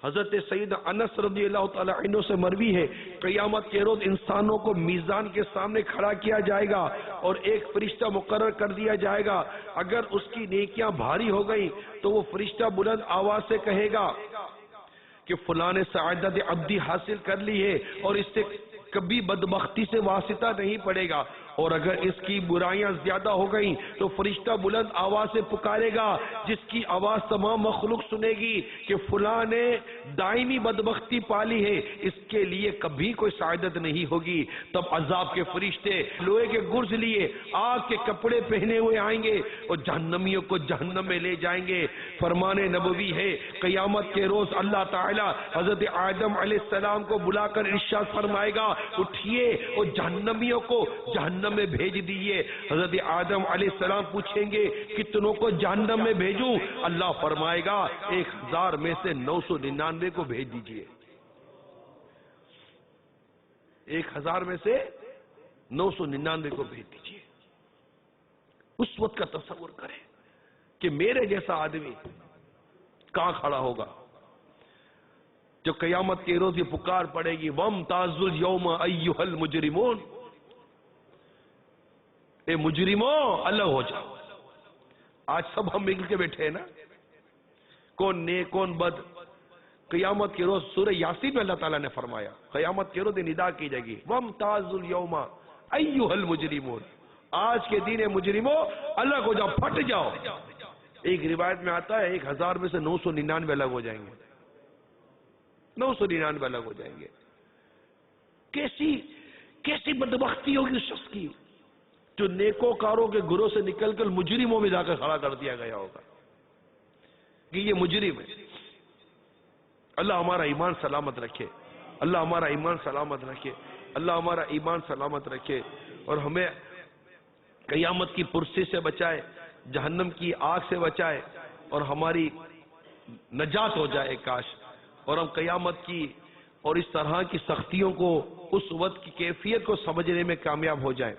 حضرت سید انس رضی اللہ تعالی عنہ سے مروی ہے، قیامت کے روز انسانوں کو میزان کے سامنے کھڑا کیا جائے گا اور ایک فرشتہ مقرر کر دیا جائے گا. اگر اس کی نیکیاں بھاری ہو گئیں تو وہ فرشتہ بلند آواز سے کہے گا کہ فلاں نے سعادت ابدی حاصل کر لی ہے اور اس سے کبھی بدبختی سے واسطہ نہیں پڑے گا. اور اگر اس کی برائیاں زیادہ ہو گئیں تو فرشتہ بلند آواز سے پکارے گا، جس کی آواز تمام مخلوق سنے گی، کہ فلاں نے دائمی بدبختی پالی ہے، اس کے لیے کبھی کوئی سعادت نہیں ہوگی. تب عذاب کے فرشتے لوہے کے گرز لیے آگ کے کپڑے پہنے ہوئے آئیں گے اور جہنمیوں کو جہنم میں لے جائیں گے. فرمان نبوی ہے، قیامت کے روز اللہ تعالی حضرت آدم علیہ السلام کو بلا کر ارشاد فرمائے گا، اٹھئے اور جہنمیوں کو جہنم میں بھیج دیجئے. حضرت آدم علیہ السلام پوچھیں گے کتنوں کو جہنم میں بھیجوں؟ اللہ فرمائے گا 1000 میں سے 999 کو بھیج دیجئے. 1000 میں سے 999 کو بھیج دیجئے. اس وقت کا تصور کریں کہ میرے جیسا آدمی کہاں کھڑا ہوگا جو قیامت کے روز یہ پکار پڑے گی، وَامْتَازُوا الْيَوْمَ أَيُّهَا الْمُجْرِمُونَ، اے مجرموں الگ ہو جاؤ. آج سب ہم مل کے بیٹھے ہیں نا، کون نیک کون بد. قیامت کے روز سورہ یاسین میں اللہ تعالیٰ نے فرمایا قیامت کے روز ندا کی جائے گی، وَامْتَازُوا الْيَوْمَ أَيُّهَا الْمُجْرِمُونَ، آج کے دن مجرموں الگ ہو جاؤ، پھٹ جاؤ. ایک روایت میں آتا ہے 1000 میں سے 999 الگ ہو جائیں گے، 999 الگ ہو جائیں گے. کیسی بدبختی ہوگی اس شخص کی جو نیکوکاروں کے گروہ سے نکل کر مجرموں میں جا کر کھڑا کر دیا گیا ہوگا کہ یہ مجرم ہے. اللہ ہمارا ایمان سلامت رکھے، اللہ ہمارا ایمان سلامت رکھے، اللہ ہمارا ایمان سلامت رکھے اور ہمیں قیامت کی پرسی سے بچائے، جہنم کی آگ سے بچائے اور ہماری نجات ہو جائے کاش، اور ہم قیامت کی اور اس طرح کی سختیوں کو، اس وقت کی کیفیت کو سمجھنے میں کامیاب ہو جائیں.